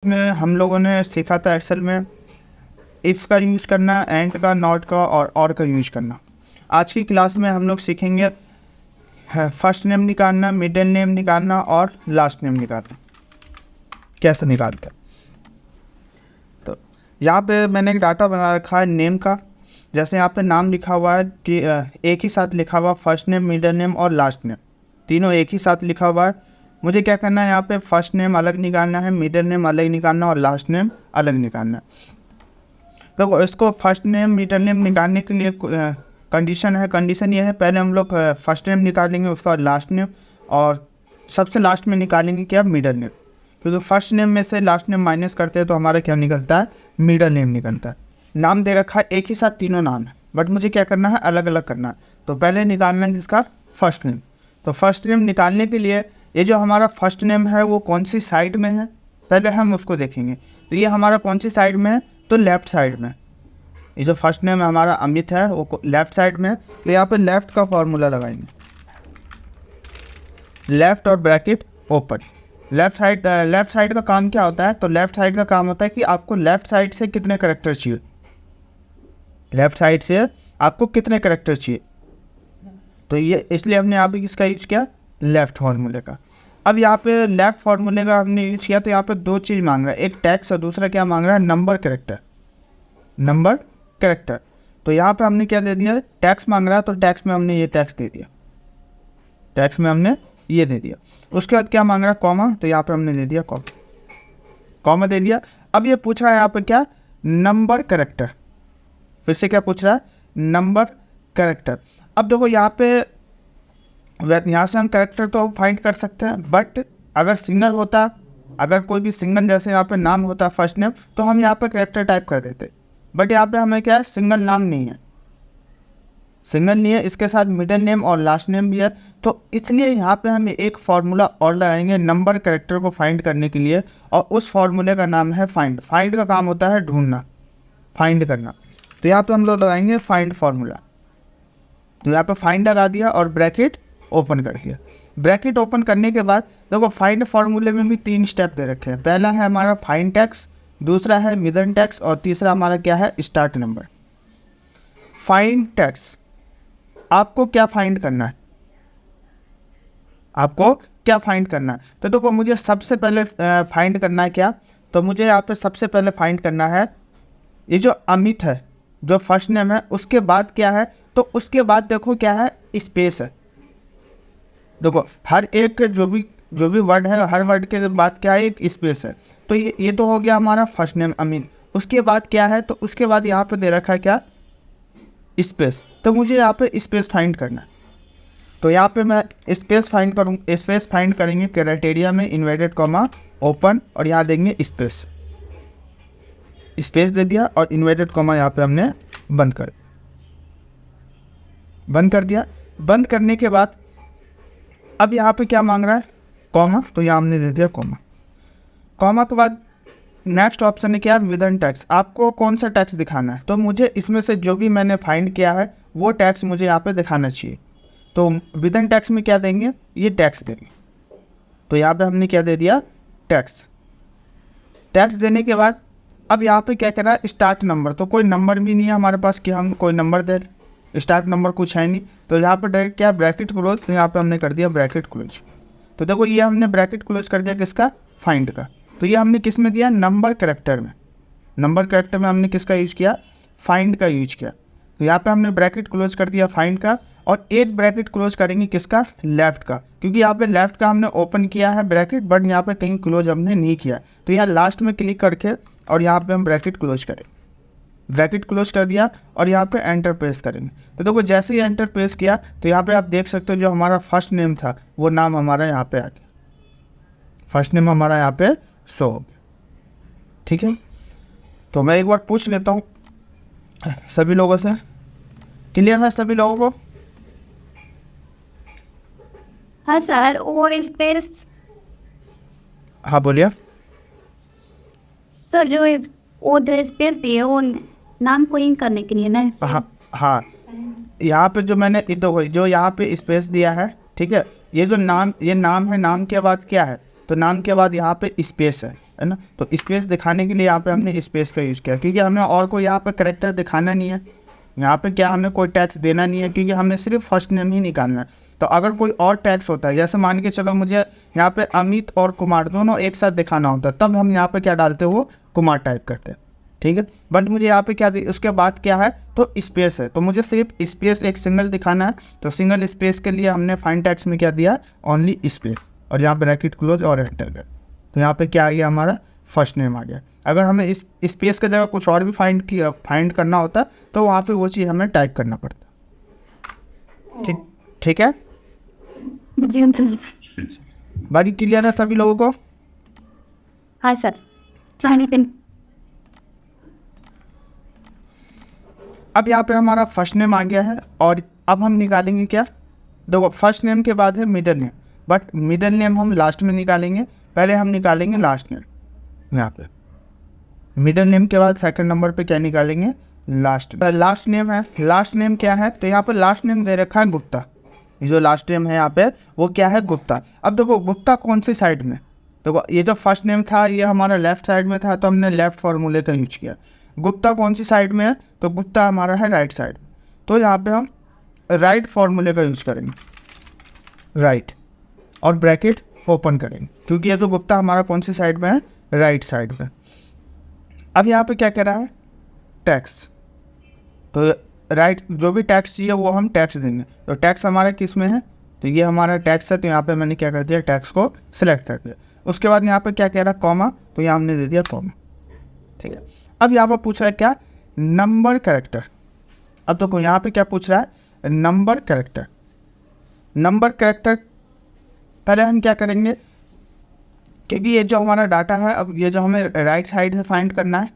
में हम लोगों ने सीखा था एक्सेल में इफ़ का यूज़ करना, एंड का, नॉट का और का यूज़ करना। आज की क्लास में हम लोग सीखेंगे फर्स्ट नेम निकालना, मिडिल नेम निकालना और लास्ट नेम निकालना कैसे निकालते हैं। तो यहाँ पे मैंने एक डाटा बना रखा है नेम का। जैसे यहाँ पे नाम लिखा हुआ है कि एक ही साथ लिखा हुआ फर्स्ट नेम, मिडिल नेम और लास्ट नेम, तीनों एक ही साथ लिखा हुआ है। मुझे क्या करना है, यहाँ पे फर्स्ट नेम अलग निकालना है, मिडिल नेम अलग निकालना और लास्ट नेम अलग निकालना है। तो इसको फर्स्ट नेम मिडिल नेम निकालने के लिए कंडीशन है। कंडीशन ये है, पहले हम लोग फर्स्ट नेम निकालेंगे, उसका लास्ट नेम, और सबसे लास्ट में निकालेंगे क्या, मिडिल नेम। क्योंकि फर्स्ट नेम में से लास्ट नेम माइनस करते हैं तो हमारा क्या निकलता है, मिडिल नेम निकलता है। नाम दे रखा है एक ही साथ तीनों नाम है, बट मुझे क्या करना है, अलग अलग करना है। तो पहले निकालना है जिसका फर्स्ट नेम। तो फर्स्ट नेम निकालने के लिए ये जो हमारा फर्स्ट नेम है वो कौन सी साइड में है, पहले हम उसको देखेंगे। तो ये हमारा कौन सी साइड में है, तो लेफ्ट साइड में। ये जो फर्स्ट नेम हमारा अमित है वो लेफ्ट साइड में है। तो यहाँ पे लेफ्ट का फॉर्मूला लगाएंगे, लेफ्ट और ब्रैकेट ओपन। लेफ्ट साइड का काम क्या होता है, तो लेफ्ट साइड का काम होता है कि आपको लेफ्ट साइड से कितने करेक्टर चाहिए, लेफ्ट साइड से आपको कितने करेक्टर चाहिए। तो ये इसलिए हमने यहाँ पे किसका यूज किया, लेफ्ट फार्मूले का। अब यहाँ पे लेफ्ट फार्मूले का हमने यूज किया तो यहाँ पे दो चीज़ मांग रहा है, एक टैक्स और दूसरा क्या मांग रहा है, नंबर करेक्टर, नंबर करेक्टर। तो यहाँ पे हमने क्या दे दिया, टैक्स मांग रहा है तो टैक्स में हमने ये टैक्स दे दिया, टैक्स में हमने ये दे दिया। उसके बाद क्या मांग रहा है, कॉमा, तो यहाँ पे हमने दे दिया कॉमा, कॉमा दे दिया। अब ये पूछ रहा है यहाँ पे क्या, नंबर करेक्टर। फिर से क्या पूछ रहा है, नंबर करेक्टर। अब देखो यहाँ पे यहाँ से हम करेक्टर तो फाइंड कर सकते हैं, बट अगर सिंगल होता, अगर कोई भी सिंगल जैसे यहाँ पे नाम होता फर्स्ट नेम, तो हम यहाँ पे करेक्टर टाइप कर देते। बट यहाँ पे हमें क्या है, सिंगल नाम नहीं है, सिंगल नहीं है, इसके साथ मिडिल नेम और लास्ट नेम भी है। तो इसलिए यहाँ पे हम एक फार्मूला और लगाएंगे नंबर करेक्टर को फाइंड करने के लिए, और उस फार्मूले का नाम है फाइंड। फाइंड का काम होता है ढूंढना, फाइंड करना। तो यहाँ पे हम लोग लगाएंगे फाइंड फार्मूला। तो यहाँ पे फाइंड लगा दिया और ब्रैकेट ओपन कर दिया। ब्रैकेट ओपन करने के बाद देखो फाइंड फार्मूले में भी तीन स्टेप दे रखे हैं। पहला है हमारा फाइंड टैक्स, दूसरा है मिडल टैक्स और तीसरा हमारा क्या है, स्टार्ट नंबर। फाइंड टैक्स, आपको क्या फाइंड करना है, आपको क्या फाइंड करना है। तो देखो मुझे सबसे पहले फाइंड करना है क्या, तो मुझे यहाँ पे सबसे पहले फाइंड करना है ये जो अमित है, जो फर्स्ट नेम है, उसके बाद क्या है, तो उसके बाद देखो क्या है, स्पेस है। देखो हर एक जो भी वर्ड है, हर वर्ड के बाद क्या है, एक स्पेस है। तो ये तो हो गया हमारा फर्स्ट नेम अमित। उसके बाद क्या है, तो उसके बाद यहाँ पे दे रखा है क्या, स्पेस। तो मुझे यहाँ पे स्पेस फाइंड करना है। तो यहाँ पे मैं स्पेस फाइंड करूँ, स्पेस फाइंड करेंगे क्राइटेरिया में, इन्वर्टेड कॉमा ओपन, और यहाँ देंगे स्पेस, स्पेस दे दिया और इन्वर्टेड कॉमा यहाँ पे हमने बंद कर दिया। बंद करने के बाद अब यहाँ पे क्या मांग रहा है, कॉमा, तो यहाँ हमने दे दिया कॉमा। कॉमा के बाद नेक्स्ट ऑप्शन है क्या, विदन टैक्स। आपको कौन सा टैक्स दिखाना है, तो मुझे इसमें से जो भी मैंने फाइंड किया है वो टैक्स मुझे यहाँ पे दिखाना चाहिए। तो विदन टैक्स में क्या देंगे, ये टैक्स देंगे। तो यहाँ पे हमने क्या दे दिया, टैक्स। टैक्स देने के बाद अब यहाँ पे क्या करा, स्टार्ट नंबर। तो कोई नंबर भी नहीं है हमारे पास कि हम कोई नंबर दे, स्टार्ट नंबर कुछ है नहीं। तो यहाँ पे डायरेक्ट क्या, ब्रैकेट क्लोज। तो यहाँ पे हमने कर दिया ब्रैकेट क्लोज। तो देखो ये हमने ब्रैकेट क्लोज कर दिया किसका, फाइंड का। तो ये हमने किस में दिया, नंबर करेक्टर में। नंबर करेक्टर में हमने किसका यूज किया, फाइंड का यूज किया। तो यहाँ पे हमने ब्रैकेट क्लोज कर दिया फाइंड का, और एक ब्रैकेट क्लोज करेंगे किसका, लेफ्ट का। क्योंकि यहाँ पे लेफ्ट का हमने ओपन किया है ब्रैकेट, बट यहाँ पे कहीं क्लोज हमने नहीं किया। तो यहाँ लास्ट में क्लिक करके और यहाँ पे हम ब्रैकेट क्लोज करें, ब्रैकेट क्लोज कर दिया और यहाँ पे एंटर प्रेस करेंगे। तो देखो जैसे ही एंटर प्रेस किया तो यहाँ पे आप देख सकते हो जो हमारा फर्स्ट नेम था वो नाम हमारा यहाँ पे आ गया, फर्स्ट नेम हमारा यहाँ पे शो हो गया। ठीक है, तो मैं एक बार पूछ लेता हूँ सभी लोगों से, क्लियर है सभी लोगों को। हाँ सर, वो स्पेस, हाँ बोलिए। तो जो स्पेस दिए वो नाम को इन करने के लिए ना। हाँ हाँ, यहाँ पे जो मैंने जो यहाँ पे स्पेस दिया है, ठीक है, ये जो नाम, ये नाम है, नाम के बाद क्या है, तो नाम के बाद यहाँ पे स्पेस है। है ना। तो स्पेस दिखाने के लिए यहाँ पे हमने स्पेस का यूज़ किया, क्योंकि हमें और कोई यहाँ पे करेक्टर दिखाना नहीं है, यहाँ पे क्या हमें कोई टैक्स देना नहीं है, क्योंकि हमने सिर्फ फर्स्ट नेम ही निकालना है। तो अगर कोई और टैक्स होता है, जैसे मान के चलो मुझे यहाँ पे अमित और कुमार दोनों एक साथ दिखाना होता है, तब हम यहाँ पे क्या डालते हैं, वो कुमार टाइप करते हैं, ठीक है। बट मुझे यहाँ पे क्या उसके बाद क्या है, तो स्पेस है, तो मुझे सिर्फ स्पेस एक सिंगल दिखाना है। तो सिंगल स्पेस के लिए हमने फाइंड टैक्स में क्या दिया, ओनली स्पेस, और यहाँ ब्रैकेट क्लोज और एंटर कर। तो यहाँ पे क्या आ गया, हमारा फर्स्ट नेम आ गया। अगर हमें इस स्पेस की जगह कुछ और भी फाइंड करना होता तो वहाँ पे वो चीज़ हमें टाइप करना पड़ता। ठीक है, जी अंकल। बाकी क्लियर है सभी लोगों को? हाँ सर। अब यहाँ पे हमारा फर्स्ट नेम आ गया है, और अब हम निकालेंगे क्या, देखो फर्स्ट नेम के बाद है middle name, but middle name हम लास्ट में निकालेंगे, पहले हम निकालेंगे लास्ट नेम। यहाँ पे मिडिल नेम के बाद सेकंड नंबर पे क्या निकालेंगे, लास्ट नेम है। लास्ट नेम क्या है, तो यहाँ पे लास्ट नेम दे रखा है गुप्ता, ये जो लास्ट नेम है यहाँ पे वो क्या है, गुप्ता। अब देखो गुप्ता कौन सी साइड में, देखो ये जो फर्स्ट नेम था ये हमारा लेफ्ट साइड में था, तो हमने लेफ्ट फार्मूले का यूज किया। गुप्ता कौन सी साइड में है, तो गुप्ता हमारा है राइट साइड, तो यहाँ पे हम राइट फार्मूले का यूज करेंगे, राइट, और ब्रैकेट ओपन करेंगे, क्योंकि ये तो गुप्ता हमारा कौन सी साइड में है, राइट साइड में। अब यहाँ पे क्या कह रहा है, टैक्स, तो राइट जो भी टैक्स चाहिए वो हम टैक्स देंगे। तो टैक्स हमारा किस में है, तो ये हमारा टैक्स है, तो यहाँ पे मैंने क्या कर दिया, टैक्स को सिलेक्ट कर दिया। उसके बाद यहाँ पे क्या कह रहा है, कॉमा, तो यहाँ हमने दे दिया कॉमा, ठीक है। अब यहाँ पर पूछ रहा है क्या, नंबर कैरेक्टर। अब देखो यहाँ पे क्या पूछ रहा है, नंबर कैरेक्टर। नंबर कैरेक्टर पहले हम क्या करेंगे, क्योंकि ये जो हमारा डाटा है, अब ये जो हमें राइट साइड से फाइंड करना है,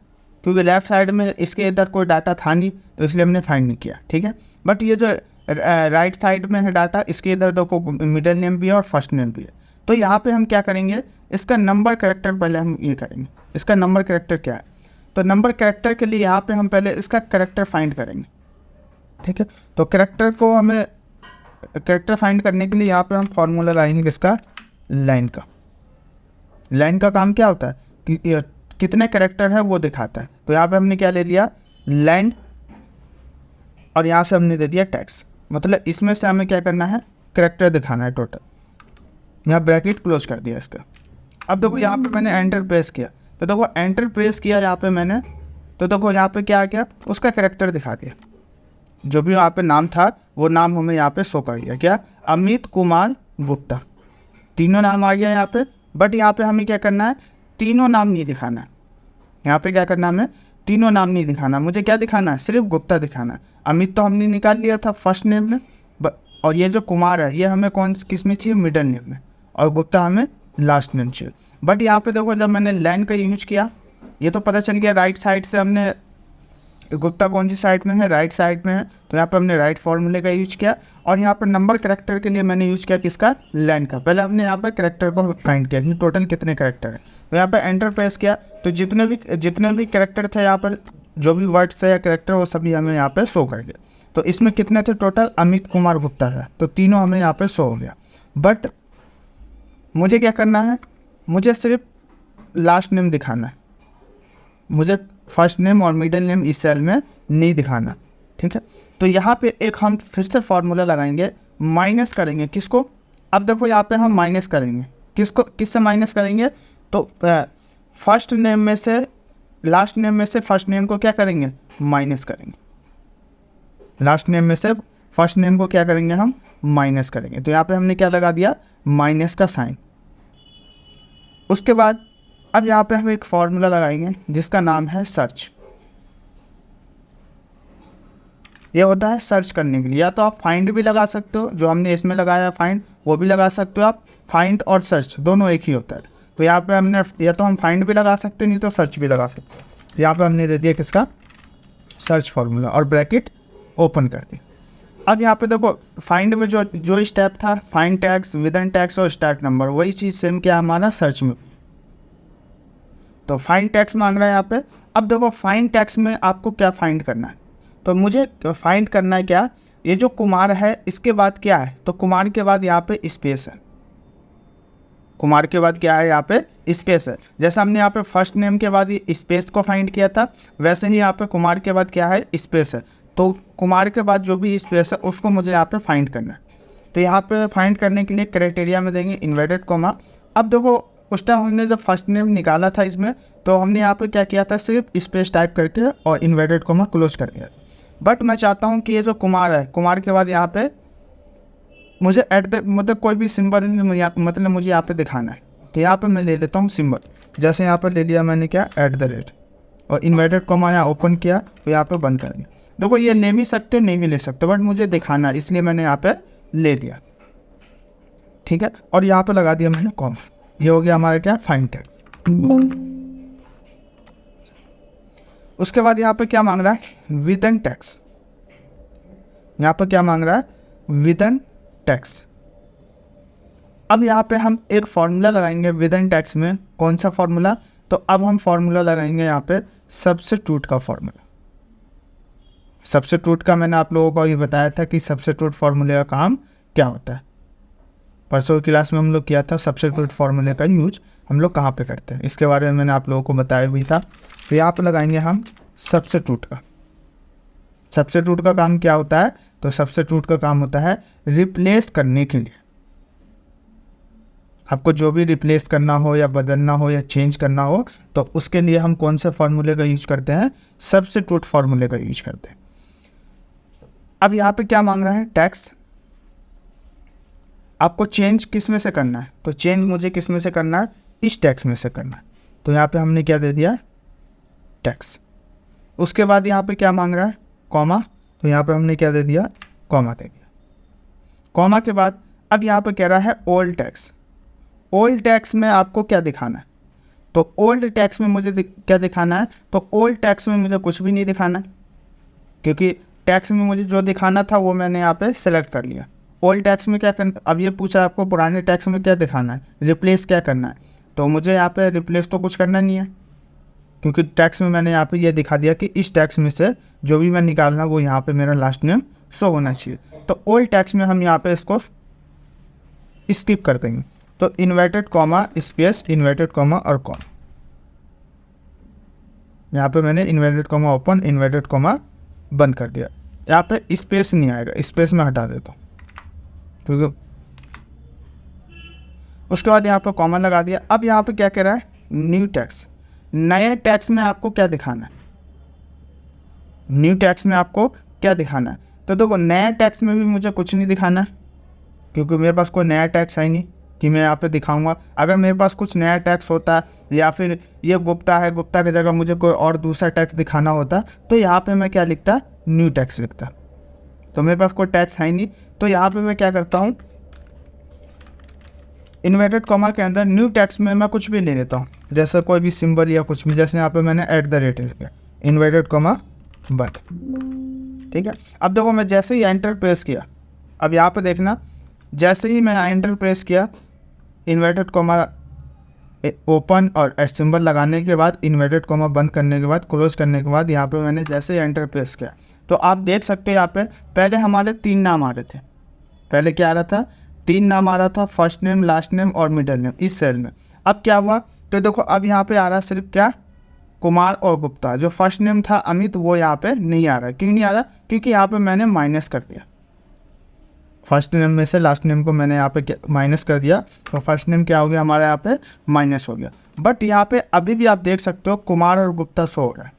क्योंकि लेफ्ट साइड में इसके इधर कोई डाटा था नहीं, तो इसलिए हमने फाइंड नहीं किया, ठीक है। बट ये जो राइट साइड में है डाटा, इसके इधर देखो मिडिल नेम भी है और फर्स्ट नेम भी है, तो यहाँ पे हम क्या करेंगे, इसका नंबर कैरेक्टर पहले हम ये करेंगे। इसका नंबर कैरेक्टर क्या है, तो नंबर कैरेक्टर के लिए यहाँ पे हम पहले इसका कैरेक्टर फाइंड करेंगे, ठीक है। तो कैरेक्टर को हमें कैरेक्टर फाइंड करने के लिए यहाँ पे हम फॉर्मूला लगाएंगे किसका, लाइन का। लाइन का काम क्या होता है कि कितने कैरेक्टर है वो दिखाता है। तो यहाँ पे हमने क्या ले लिया, लाइन, और यहाँ से हमने दे दिया टैक्स, मतलब इसमें से हमें क्या करना है, कैरेक्टर दिखाना है टोटल। यहाँ ब्रैकेट क्लोज कर दिया इसका। अब देखो यहाँ पे मैंने एंटर प्रेस किया, तो देखो एंटर प्रेस किया यहाँ पे मैंने, तो देखो यहाँ पे क्या आ गया, उसका कैरेक्टर दिखा दिया। जो भी यहाँ पे नाम था वो नाम हमें यहाँ पे शो कर दिया, क्या, अमित कुमार गुप्ता, तीनों नाम आ गया यहाँ पे। बट यहाँ पे हमें क्या करना है, तीनों नाम नहीं दिखाना है। यहाँ पे क्या करना है, हमें तीनों नाम नहीं दिखाना, मुझे क्या दिखाना है, सिर्फ गुप्ता दिखाना है। अमित तो हमने निकाल लिया था फर्स्ट नेम में, और ये जो कुमार है ये हमें किस में चाहिए, मिडिल नेम में, और गुप्ता हमें लास्ट नेम चाहिए। बट यहाँ पे देखो जब मैंने लाइन का यूज किया, ये तो पता चल गया राइट साइड से हमने, गुप्ता कौन सी साइड में है, राइट साइड में है, तो यहाँ पे हमने राइट फॉर्मूले का यूज किया। और यहाँ पर नंबर कैरेक्टर के लिए मैंने यूज किया किसका, लाइन का। पहले हमने यहाँ पर कैरेक्टर को फाइंड किया कि टोटल कितने कैरेक्टर है, तो यहाँ पर एंटर प्रेस किया, तो जितने भी कैरेक्टर थे यहाँ पर, जो भी वर्ड्स थे या कैरेक्टर, वो सभी हमें यहाँ पर शो कर गया। तो इसमें कितने थे टोटल, अमित कुमार गुप्ता है, तो तीनों हमें यहाँ पर शो हो गया। बट मुझे क्या करना है, मुझे सिर्फ लास्ट नेम दिखाना है, मुझे फर्स्ट नेम और मिडिल नेम इस सेल में नहीं दिखाना, ठीक है। तो यहाँ पे एक हम फिर से फार्मूला लगाएंगे, माइनस करेंगे किसको, अब देखो यहाँ पे हम माइनस करेंगे किसको, किससे माइनस करेंगे, तो फर्स्ट नेम में से लास्ट नेम में से फर्स्ट नेम को क्या करेंगे, माइनस करेंगे। लास्ट नेम में से फर्स्ट नेम को क्या करेंगे, हम माइनस करेंगे। तो यहाँ पे हमने क्या लगा दिया, माइनस का साइन। उसके बाद अब यहाँ पे हम एक फॉर्मूला लगाएंगे जिसका नाम है सर्च। ये होता है सर्च करने के लिए, या तो आप फाइंड भी लगा सकते हो, जो हमने इसमें लगाया फाइंड, वो भी लगा सकते हो आप। फाइंड और सर्च दोनों एक ही होता है। तो यहाँ पे हमने, या तो हम फाइंड भी लगा सकते हैं, नहीं तो सर्च भी लगा सकते हैं। तो यहाँ पे हमने दे दिया किसका, सर्च फार्मूला, और ब्रैकेट ओपन कर दी। अब यहाँ पे देखो फाइंड में जो स्टेप था, फाइंड टैग्स, विदिन टैग्स और स्टार्ट नंबर, वही चीज़ सेम क्या हमारा सर्च में। तो फाइंड टैग्स मांग रहा है यहाँ पे। अब देखो फाइंड टैग्स में आपको क्या फाइंड करना है, तो मुझे फाइंड करना है क्या, ये जो कुमार है इसके बाद क्या है, तो कुमार के बाद यहाँ पे स्पेस है। कुमार के बाद क्या है यहाँ पे स्पेस है। जैसे हमने यहाँ पे फर्स्ट नेम के बाद ये स्पेस को फाइंड किया था, वैसे ही यहाँ पे कुमार के बाद क्या है स्पेस है। तो कुमार के बाद जो भी स्पेस है उसको मुझे यहाँ पे फाइंड करना है। तो यहाँ पे फाइंड करने के लिए क्राइटेरिया में देंगे इन्वर्टेड कॉमा। अब देखो उस टाइम हमने जब फर्स्ट नेम निकाला था इसमें, तो हमने यहाँ पे क्या किया था, सिर्फ स्पेस टाइप करके और इन्वर्टेड कॉमा क्लोज कर दिया। बट मैं चाहता हूँ कि ये जो कुमार है, कुमार के बाद यहाँ पे मुझे मतलब कोई भी सिंबल मतलब मुझे यहाँ पे दिखाना है। तो यहाँ पे मैं ले लेता हूँ सिंबल। जैसे यहाँ पर ले लिया मैंने क्या, @ और इन्वर्टेड कॉमा यहाँ ओपन किया तो यहाँ पे बंद कर दिया। देखो ये ले भी सकते हो नहीं भी ले सकते, बट मुझे दिखाना है इसलिए मैंने यहाँ पे ले लिया, ठीक है। और यहाँ पे लगा दिया मैंने कॉमा। ये हो गया हमारा क्या, फाइंड टैक्स। उसके बाद यहाँ पे क्या मांग रहा है, विदिन टैक्स। यहाँ पे क्या मांग रहा है, विदिन टैक्स। अब यहाँ पे हम एक फॉर्मूला लगाएंगे विदिन टैक्स में। कौन सा फॉर्मूला, तो अब हम फॉर्मूला लगाएंगे यहाँ पे सब्स्टिट्यूट का फॉर्मूला। सब्स्टिट्यूट का मैंने आप लोगों को ये बताया था कि सब्स्टिट्यूट फार्मूले का काम क्या होता है। परसों की क्लास में हम लोग किया था सब्स्टिट्यूट फार्मूले का यूज हम लोग कहाँ पे करते हैं, इसके बारे में मैंने आप लोगों को बताया भी था। तो यहाँ पे लगाएंगे हम सब्स्टिट्यूट का। सब्स्टिट्यूट का काम क्या होता है, तो सब्स्टिट्यूट का काम होता है रिप्लेस करने के लिए। आपको जो भी रिप्लेस करना हो या बदलना हो या चेंज करना हो, तो उसके लिए हम कौन से फार्मूले का यूज करते हैं, सब्स्टिट्यूट फार्मूले का यूज करते हैं। अब यहाँ पे क्या मांग रहा है, टैक्स। आपको चेंज किस में से करना है, तो चेंज मुझे किस में से करना है, इस टैक्स में से करना है। तो यहाँ पे हमने क्या दे दिया, टैक्स। उसके बाद यहाँ पे क्या मांग रहा है, कॉमा। तो यहाँ पे हमने क्या दे दिया, कॉमा दे दिया। कॉमा के बाद अब यहाँ पे कह रहा है ओल्ड टैक्स। ओल्ड टैक्स में आपको क्या दिखाना है, तो ओल्ड टैक्स में मुझे क्या दिखाना है, तो ओल्ड टैक्स में मुझे कुछ भी नहीं दिखाना है, क्योंकि टैक्स में मुझे जो दिखाना था वो मैंने यहाँ पे सेलेक्ट कर लिया। ओल्ड टैक्स में क्या करना, अब ये पूछा आपको पुराने टैक्स में क्या दिखाना है, रिप्लेस क्या करना है। तो मुझे यहाँ पे रिप्लेस तो कुछ करना नहीं है, क्योंकि टैक्स में मैंने यहाँ पे ये दिखा दिया कि इस टैक्स में से जो भी मैं निकालना वो यहाँ पे मेरा लास्ट नेम शो होना चाहिए। तो ओल्ड टैक्स में हम यहाँ पे इसको स्किप कर देंगे। तो inverted comma space inverted comma और कॉमा, यहाँ पे मैंने inverted comma open inverted comma बंद कर दिया। यहाँ पे स्पेस नहीं आएगा, स्पेस में हटा देता हूँ, क्योंकि उसके बाद यहाँ पे कॉमा लगा दिया। अब यहाँ पे क्या कह रहा है, न्यू टैक्स। नए टैक्स में आपको क्या दिखाना है, न्यू टैक्स में आपको क्या दिखाना है। तो देखो नया टैक्स में भी मुझे कुछ नहीं दिखाना है, क्योंकि मेरे पास कोई नया टैक्स है नहीं कि मैं यहाँ पे दिखाऊंगा। अगर मेरे पास कुछ नया टैक्स होता या फिर ये गुप्ता है, गुप्ता की जगह मुझे कोई और दूसरा टैक्स दिखाना होता, तो यहाँ पे मैं क्या लिखता, न्यू टैक्स लिखता। तो मेरे पास कोई टैक्स है ही नहीं, तो यहाँ पे मैं क्या करता हूँ, इन्वर्टेड कॉमा के अंदर न्यू टैक्स में मैं कुछ भी ले लेता हूँ, जैसे कोई भी सिंबल या कुछ भी। जैसे यहाँ पे मैंने @ लिखा, इन्वर्टेड कॉमा बंद, ठीक है। अब देखो मैं जैसे ही एंटर प्रेस किया, अब यहाँ पे देखना, जैसे ही मैं एंटर प्रेस किया, इन्वर्टेड कॉमा ओपन और सिंबल लगाने के बाद, इन्वर्टेड कॉमा बंद करने के बाद, क्लोज करने के बाद, यहाँ पे मैंने जैसे ही एंटर प्रेस किया, तो आप देख सकते हैं यहाँ पे पहले हमारे 3 नाम आ रहे थे। पहले क्या आ रहा था, 3 नाम आ रहा था, फर्स्ट नेम, लास्ट नेम और मिडिल नेम इस सेल में। अब क्या हुआ, तो देखो अब यहाँ पे आ रहा सिर्फ क्या, कुमार और गुप्ता। जो फर्स्ट नेम था अमित वो यहाँ पे नहीं आ रहा। क्यों नहीं आ रहा, क्योंकि यहाँ पे मैंने माइनस कर दिया। फर्स्ट नेम में से लास्ट नेम को मैंने यहाँ पे माइनस कर दिया, तो फर्स्ट नेम क्या हो गया हमारा, यहाँ पे माइनस हो गया। बट यहाँ पे अभी भी आप देख सकते हो कुमार और गुप्ता शो हो रहा है,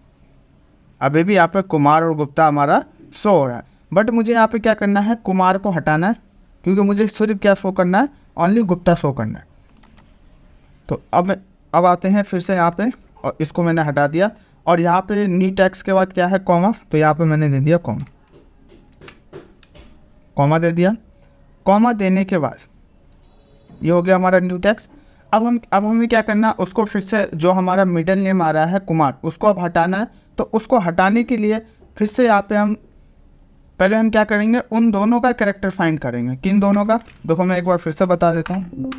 अभी भी यहाँ पे कुमार और गुप्ता हमारा शो हो रहा है। बट मुझे यहाँ पे क्या करना है, कुमार को हटाना है, क्योंकि मुझे सिर्फ क्या शो करना है, ओनली गुप्ता शो करना है। तो अब आते हैं फिर से यहाँ पे, और इसको मैंने हटा दिया। और यहाँ पे न्यू टैक्स के बाद क्या है, कॉमा। तो यहाँ पे मैंने दे दिया कॉमा, कॉमा दे दिया। कॉमा देने के बाद ये हो गया हमारा न्यू टैक्स। अब हमें क्या करना, उसको फिर से जो हमारा मिडिल नेम आ रहा है कुमार, उसको अब हटाना है। तो उसको हटाने के लिए फिर से यहाँ पे हम क्या करेंगे, उन दोनों का कैरेक्टर फाइंड करेंगे। किन दोनों का, देखो मैं एक बार फिर से बता देता हूँ।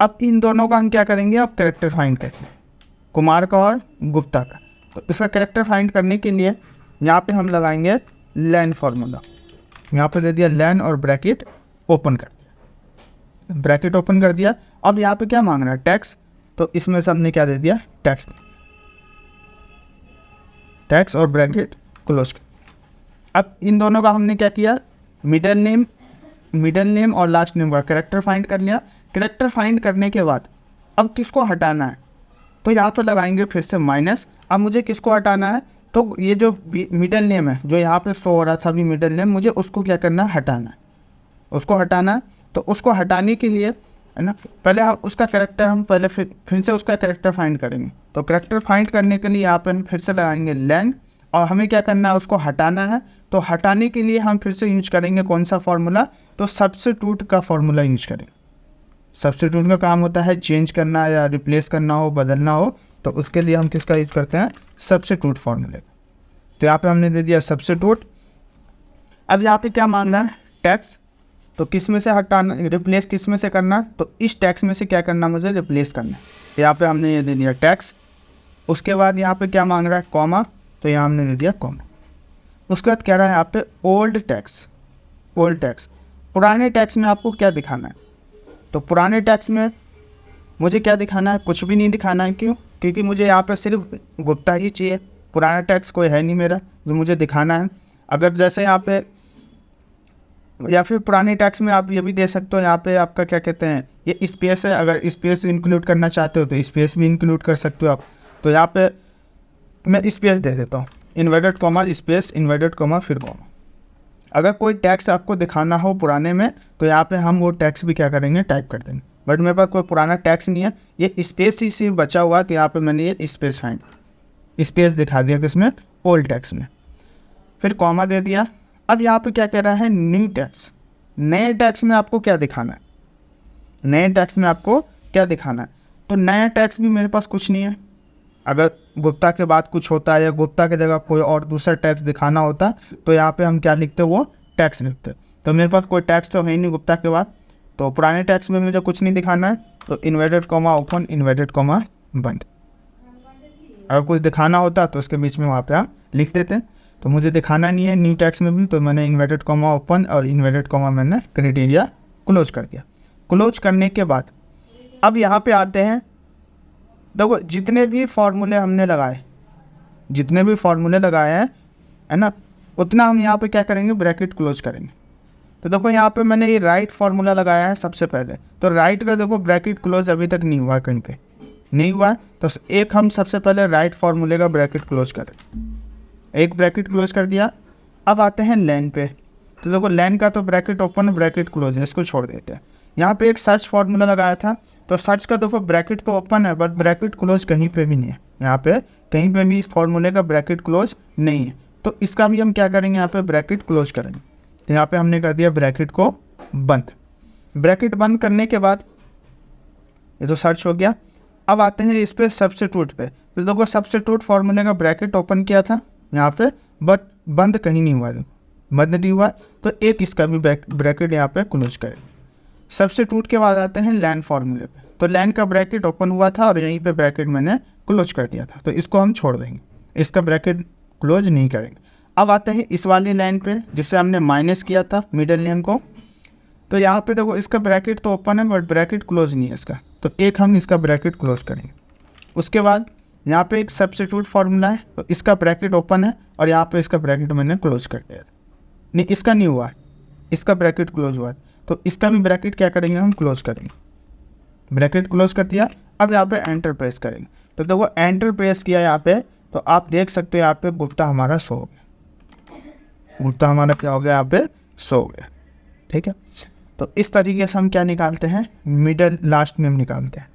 अब इन दोनों का हम क्या करेंगे, अब कैरेक्टर फाइंड करेंगे, कुमार का और गुप्ता का। तो इसका कैरेक्टर फाइंड करने के लिए यहाँ पे हम लगाएंगे लैन फार्मूला। यहाँ पे दे दिया लैन और ब्रैकेट ओपन कर दिया। ब्रैकेट ओपन कर दिया। अब यहाँ पे क्या मांग रहा है, टैक्स, तो इसमें से हमने क्या दे दिया, टैक्स, टैक्स और ब्रैकेट क्लोज। अब इन दोनों का हमने क्या किया, मिडल नेम और लास्ट नेम का कैरेक्टर फाइंड कर लिया। कैरेक्टर फाइंड करने के बाद अब किसको हटाना है, तो यहाँ पर लगाएंगे फिर से माइनस। अब मुझे किसको हटाना है, तो ये जो मिडल नेम है जो यहाँ पे शो हो रहा था अभी मिडल नेम, मुझे उसको क्या करना है, हटाना है, उसको हटाना है। तो उसको हटाने के लिए है ना, पहले हम उसका कैरेक्टर हम पहले फिर से उसका कैरेक्टर फाइंड करेंगे। तो कैरेक्टर फाइंड करने के लिए यहाँ पे हम फिर से लगाएंगे लेन, और हमें क्या करना है, उसको हटाना है। तो हटाने के लिए हम फिर से यूज करेंगे कौन सा फॉर्मूला, तो सब्स्टिट्यूट का फॉर्मूला यूज करेंगे। सब्स्टिट्यूट का काम होता है चेंज करना या रिप्लेस करना हो, बदलना हो, तो उसके लिए हम किसका यूज करते हैं, सब्स्टिट्यूट फॉर्मूले। तो यहाँ पे हमने दे दिया सब्स्टिट्यूट। अब यहाँ पे क्या मांगना है, टैक्स, तो किस में से हटाना, रिप्लेस किस में से करना, तो इस टैक्स में से क्या करना, मुझे रिप्लेस करना है। तो यहाँ पे हमने ये दे दिया टैक्स। उसके बाद यहाँ पे क्या मांग रहा है, कॉमा, तो यहाँ हमने दे दिया कॉमा। उसके बाद कह रहा है यहाँ पे ओल्ड टैक्स, ओल्ड टैक्स, पुराने टैक्स में आपको क्या दिखाना है, तो पुराने टैक्स में मुझे क्या दिखाना है, कुछ भी नहीं दिखाना है। क्यों, क्योंकि मुझे यहाँ पे सिर्फ गुप्ता ही चाहिए, पुराना टैक्स कोई है नहीं मेरा जो मुझे दिखाना है। अगर जैसे यहाँ पे, या फिर पुराने टैक्स में आप ये भी दे सकते हो, यहाँ पे आपका क्या कहते हैं, ये स्पेस है, अगर स्पेस इंक्लूड करना चाहते हो तो स्पेस भी इंक्लूड कर सकते हो आप। तो यहाँ पे मैं स्पेस दे देता हूँ, inverted comma space inverted comma फिर कॉमा। अगर कोई टैक्स आपको दिखाना हो पुराने में, तो यहाँ पे हम वो टैक्स भी क्या करेंगे, टाइप कर देंगे। बट मेरे पास कोई पुराना टैक्स नहीं है, ये स्पेस ही सिर्फ बचा हुआ, तो यहाँ पे मैंने ये स्पेस फाइंड, स्पेस दिखा दिया किसमें, ओल्ड टैक्स में, फिर कॉमा दे दिया। अब यहाँ पे क्या कह रहा है, न्यू टैक्स, नए टैक्स में आपको क्या दिखाना है, नए टैक्स में आपको क्या दिखाना है। तो नया टैक्स भी मेरे पास कुछ नहीं है। अगर गुप्ता के बाद कुछ होता है या गुप्ता की जगह कोई और दूसरा टैक्स दिखाना होता, तो यहाँ पे हम क्या लिखते, वो टैक्स लिखते। तो मेरे पास कोई टैक्स तो है ही नहीं गुप्ता के बाद, तो पुराने टैक्स में मुझे कुछ नहीं दिखाना है, तो inverted comma open inverted comma बंद। अगर कुछ दिखाना होता तो उसके बीच में वहाँ पे आप लिख देते, तो मुझे दिखाना नहीं है न्यू टैक्स में भी, तो मैंने इन्वर्टेड कॉमा ओपन और इन्वर्टेड कॉमा मैंने क्राइटेरिया क्लोज कर दिया। क्लोज करने के बाद अब यहाँ पे आते हैं, देखो जितने भी फार्मूले हमने लगाए, जितने भी फार्मूले लगाए हैं है ना, उतना हम यहाँ पे क्या करेंगे, ब्रैकेट क्लोज करेंगे। तो देखो यहाँ पे मैंने ये राइट फार्मूला लगाया है सबसे पहले, तो राइट का देखो ब्रैकेट क्लोज अभी तक नहीं हुआ, कहीं पे नहीं हुआ, तो एक हम सबसे पहले राइट फार्मूले का ब्रैकेट क्लोज करें, एक ब्रैकेट क्लोज कर दिया। अब आते हैं लेन पे, तो देखो लेन का तो ब्रैकेट ओपन ब्रैकेट क्लोज है, इसको छोड़ देते हैं। यहाँ पे एक सर्च फार्मूला लगाया था, तो सर्च का देखो ब्रैकेट तो ओपन है बट ब्रैकेट क्लोज कहीं पे भी नहीं है, यहाँ पे कहीं पे भी इस फार्मूले का ब्रैकेट क्लोज नहीं है, तो इसका भी हम क्या करेंगे, यहाँ पे ब्रैकेट क्लोज करेंगे। तो यहाँ पे हमने कर दिया ब्रैकेट को बंद। ब्रैकेट बंद करने के बाद ये तो सर्च हो गया। अब आते हैं इस पर सब्स्टिट्यूट पे, तो देखो सब्स्टिट्यूट फार्मूले का ब्रैकेट ओपन किया था यहाँ पे, बट बंद कहीं नहीं हुआ, बंद नहीं हुआ, तो एक इसका भी ब्रैकेट यहाँ पे क्लोज करें। सब्स्टिट्यूट के बाद आते हैं लैन फार्मूले पे, तो लैन का ब्रैकेट ओपन हुआ था और यहीं पे ब्रैकेट मैंने क्लोज कर दिया था, तो इसको हम छोड़ देंगे, इसका ब्रैकेट क्लोज नहीं करेंगे। अब आते हैं इस वाली लाइन पे जिससे हमने माइनस किया था मिडल नेम को, तो यहाँ पे देखो इसका ब्रैकेट तो ओपन है बट ब्रैकेट क्लोज नहीं है इसका, तो एक हम इसका ब्रैकेट क्लोज करेंगे। उसके बाद यहाँ पे एक सब्स्टिट्यूट फार्मूला है, तो इसका ब्रैकेट ओपन है और यहाँ पे इसका ब्रैकेट मैंने क्लोज कर दिया, नहीं इसका नहीं हुआ, इसका ब्रैकेट क्लोज हुआ, तो इसका भी ब्रैकेट क्या करेंगे, हम क्लोज करेंगे, ब्रैकेट क्लोज कर दिया। अब यहाँ पे एंटर प्रेस करेंगे, तो देखो एंटर प्रेस किया यहाँ पे, तो आप देख सकते हो यहाँ पे गुप्ता हमारा शो हो गया, गुप्ता हमारा क्या हो गया, यहाँ पे शो हो गया, ठीक है। तो इस तरीके से हम क्या निकालते हैं, मिडल लास्ट नेम निकालते हैं।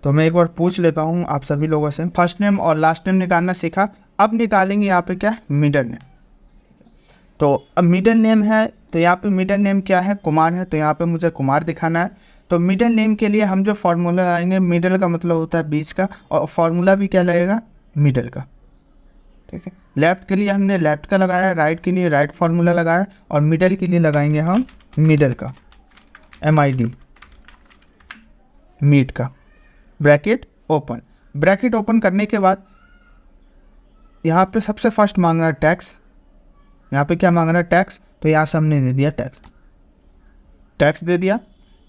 तो मैं एक बार पूछ लेता हूँ आप सभी लोगों से, फर्स्ट नेम और लास्ट नेम निकालना सीखा, अब निकालेंगे यहाँ पे क्या, मिडल नेम। तो अब मिडल नेम है, तो यहाँ पे मिडल नेम क्या है, कुमार है, तो यहाँ पे मुझे कुमार दिखाना है। तो मिडल नेम के लिए हम जो फार्मूला लगाएंगे, मिडल का मतलब होता है बीच का, और फार्मूला भी क्या लगेगा, मिडल का, ठीक है। लेफ्ट के लिए हमने लेफ्ट का लगाया, राइट के लिए राइट फार्मूला लगाया, और मिडल के लिए लगाएंगे हम मिडल का, MID, मीट का, ब्रैकेट ओपन। ब्रैकेट ओपन करने के बाद यहाँ पे सबसे फर्स्ट मांग रहा है टैक्स, यहाँ पे क्या मांग रहा है, टैक्स, तो यहाँ से हमने दे दिया टैक्स, टैक्स दे दिया।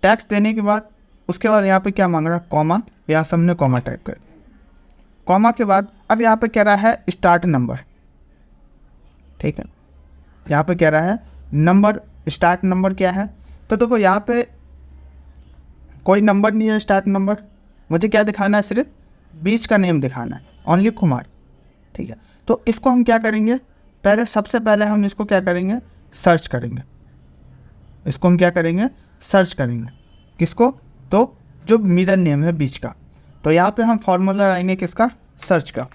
टैक्स देने के बाद उसके बाद यहाँ पे क्या मांग रहा है, कॉमा, यहाँ से हमने कॉमा टाइप कर, कॉमा के बाद अब यहाँ पे कह रहा है स्टार्ट नंबर, ठीक है, यहाँ पे कह रहा है नंबर, स्टार्ट नंबर क्या है, तो देखो यहाँ पे कोई नंबर नहीं है स्टार्ट नंबर, मुझे क्या दिखाना है, सिर्फ बीच का नेम दिखाना है, ओनली कुमार, ठीक है। तो इसको हम क्या करेंगे, पहले सबसे पहले हम इसको क्या करेंगे, सर्च करेंगे, इसको हम क्या करेंगे, सर्च करेंगे, किसको, तो जो मिडिल नेम है बीच का, तो यहाँ पे हम फॉर्मूला लाएंगे किसका, सर्च का,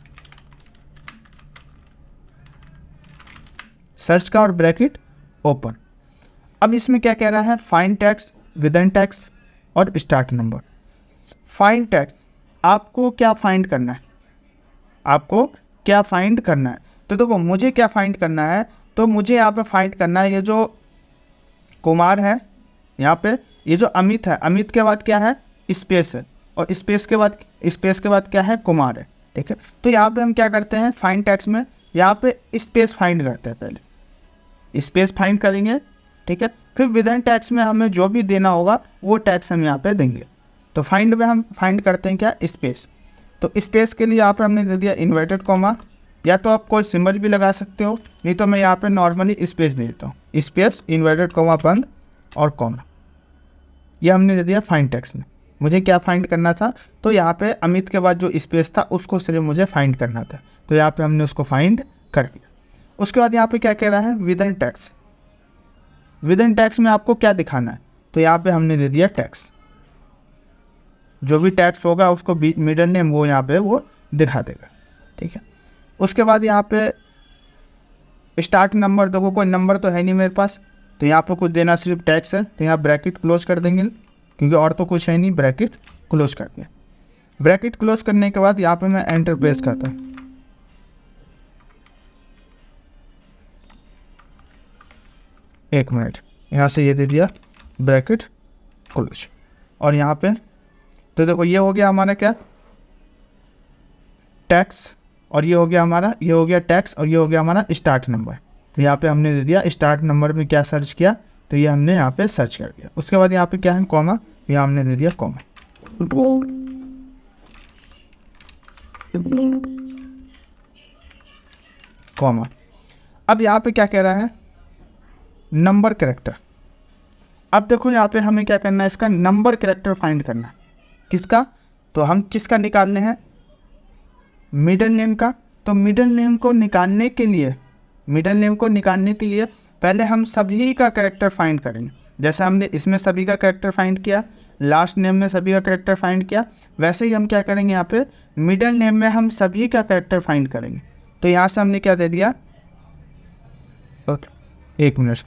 सर्च का और ब्रैकेट ओपन। अब इसमें क्या कह रहा है, फाइंड टैक्स, विदिन टैक्स और स्टार्ट नंबर। फाइंड टैक्स, आपको क्या फाइंड करना है, आपको क्या फाइंड करना है, तो देखो मुझे क्या फाइंड करना है, तो मुझे यहाँ पे फाइंड करना है ये जो कुमार है, यहाँ पे ये जो अमित है, अमित के बाद क्या है, स्पेस है, और स्पेस के बाद क्या है, कुमार है, ठीक है। तो यहाँ पे हम क्या करते हैं, फाइंड टैक्स में यहाँ पे स्पेस फाइंड करते हैं, पहले स्पेस फाइंड करेंगे, ठीक है, फिर विदिन टैक्स में हमें जो भी देना होगा वो टैक्स हम यहाँ पे देंगे। तो फाइंड में हम फाइंड करते हैं क्या, स्पेस, तो स्पेस के लिए यहाँ पे हमने दे दिया इन्वर्टेड कॉमा, या तो आप कोई सिंबल भी लगा सकते हो, नहीं तो मैं यहाँ पे नॉर्मली स्पेस दे देता हूँ, स्पेस इन्वर्टेड कॉमा बंद और कॉमा, ये हमने दे दिया फाइंड टैक्स में। मुझे क्या फाइंड करना था, तो यहाँ पे अमित के बाद जो स्पेस था उसको सिर्फ मुझे फाइंड करना था, तो यहाँ पे हमने उसको फाइंड कर दिया। उसके बाद यहाँ पे क्या कह रहा है, विदिन टैक्स, विदिन टैक्स में आपको क्या दिखाना है, तो यहाँ पे हमने दे दिया टैक्स, जो भी टैक्स होगा उसको मिडिल नेम वो यहाँ पे वो दिखा देगा, ठीक है। उसके बाद यहाँ पे स्टार्ट नंबर, देखो कोई नंबर तो है नहीं मेरे पास, तो यहाँ पे कुछ देना सिर्फ टैक्स है, तो यहाँ ब्रैकेट क्लोज कर देंगे क्योंकि और तो कुछ है नहीं, ब्रैकेट क्लोज कर दिया। ब्रैकेट क्लोज करने के बाद यहाँ पे मैं एंटर प्रेस करता हूँ, एक मिनट, यहाँ से ये दे दिया ब्रैकेट क्लोज, और यहाँ पे तो देखो ये हो गया हमारा क्या, टैक्स, और ये हो गया हमारा, ये हो गया टैक्स, और ये हो गया हमारा स्टार्ट नंबर। तो यहाँ पे हमने दे दिया स्टार्ट नंबर में क्या सर्च किया, तो ये हमने यहाँ पे सर्च कर दिया। उसके बाद यहाँ पे क्या है, कॉमा, यहाँ हमने दे दिया कॉमा, कॉमा। अब यहाँ पे क्या कह रहा है, नंबर कैरेक्टर। अब देखो यहाँ पे हमें क्या करना है, इसका नंबर कैरेक्टर फाइंड करना है, किसका, तो हम किसका निकालने हैं, मिडिल नेम का। तो मिडिल नेम को निकालने के लिए, मिडिल नेम को निकालने के लिए पहले हम सभी का कैरेक्टर फाइंड करेंगे, जैसे हमने इसमें सभी का कैरेक्टर फाइंड किया, लास्ट नेम में सभी का कैरेक्टर फाइंड किया, वैसे ही हम क्या करेंगे, यहाँ पे मिडिल नेम में हम सभी का कैरेक्टर फाइंड करेंगे। तो यहाँ से हमने क्या दे दिया, ओके एक मिनट,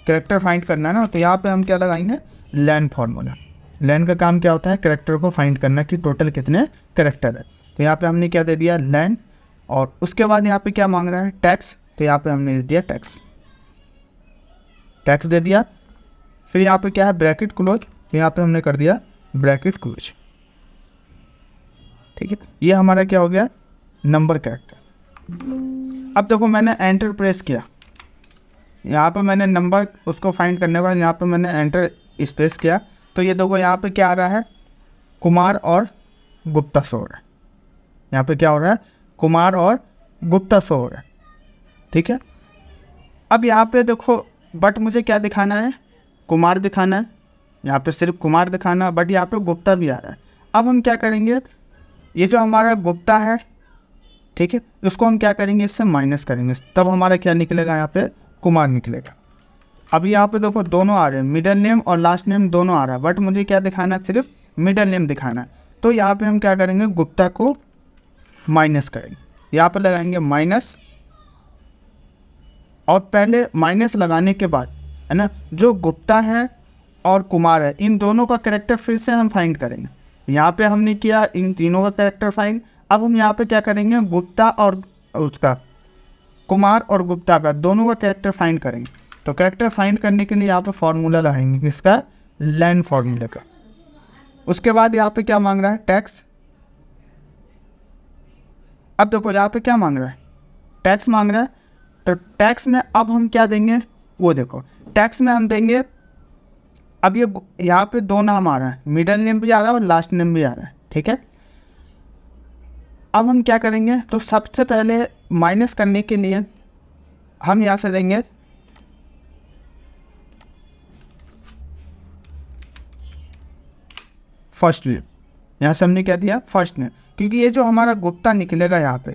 कैरेक्टर फाइंड करना है ना, तो यहाँ पे हम क्या लगाएंगे, लैन फॉर्मूला। लैन का काम क्या होता है, कैरेक्टर को फाइंड करना कि टोटल कितने कैरेक्टर है। तो यहाँ पे हमने क्या दे दिया, लैन, और उसके बाद यहाँ पे क्या मांग रहा है, टैक्स, तो यहाँ पे हमने दे दिया टैक्स, टैक्स दे दिया। फिर यहाँ पे क्या है, ब्रैकेट क्लोज, तो यहाँ पे हमने कर दिया ब्रैकेट क्लोज, ठीक है। ये हमारा क्या हो गया, नंबर कैरेक्टर। अब देखो मैंने एंटर प्रेस किया, यहाँ पे मैंने नंबर उसको फाइंड करने के बाद यहाँ पे मैंने एंटर स्पेस किया, तो ये देखो यहाँ पे क्या आ रहा है, कुमार और गुप्ता शो हो रहा है, यहाँ पे क्या हो रहा है, कुमार और गुप्ता शो हो रहा है, ठीक है। अब यहाँ पे देखो, बट मुझे क्या दिखाना है, कुमार दिखाना है, यहाँ पे सिर्फ कुमार दिखाना, बट यहाँ पे गुप्ता भी आ रहा है। अब हम क्या करेंगे, ये जो हमारा गुप्ता है, ठीक है, उसको हम क्या करेंगे, इससे माइनस करेंगे, तब हमारा क्या निकलेगा, यहाँ पे कुमार निकलेगा। अब यहाँ पे देखो दोनों आ रहे हैं, मिडिल नेम और लास्ट नेम दोनों आ रहा है, बट मुझे क्या दिखाना है, सिर्फ मिडिल नेम दिखाना है। तो यहाँ पे हम क्या करेंगे, गुप्ता को माइनस करेंगे, यहाँ पे लगाएंगे माइनस, और पहले माइनस लगाने के बाद है ना, जो गुप्ता है और कुमार है, इन दोनों का कैरेक्टर फिर से हम फाइंड करेंगे। यहाँ पे हमने किया इन तीनों का कैरेक्टर फाइंड, अब हम यहाँ पे क्या करेंगे, गुप्ता और उसका, कुमार और गुप्ता का दोनों का कैरेक्टर फाइंड करेंगे। तो कैरेक्टर फाइंड करने के लिए यहाँ पे फॉर्मूला लगाएंगे, किसका, लैन फॉर्मूला का। उसके बाद यहाँ पे क्या मांग रहा है, टैक्स। अब देखो यहाँ पे क्या मांग रहा है, टैक्स मांग रहा है, तो टैक्स में अब हम क्या देंगे, वो देखो, टैक्स में हम देंगे अब ये यहाँ पे दो नाम आ रहा है, मिडल नेम भी आ रहा है और लास्ट नेम भी आ रहा है, ठीक है। अब हम क्या करेंगे, तो सबसे पहले माइनस करने के लिए हम यहाँ से देंगे फर्स्ट नेम। यहाँ से हमने क्या दिया, फर्स्ट नेम, क्योंकि ये जो हमारा गुप्ता निकलेगा यहाँ पे,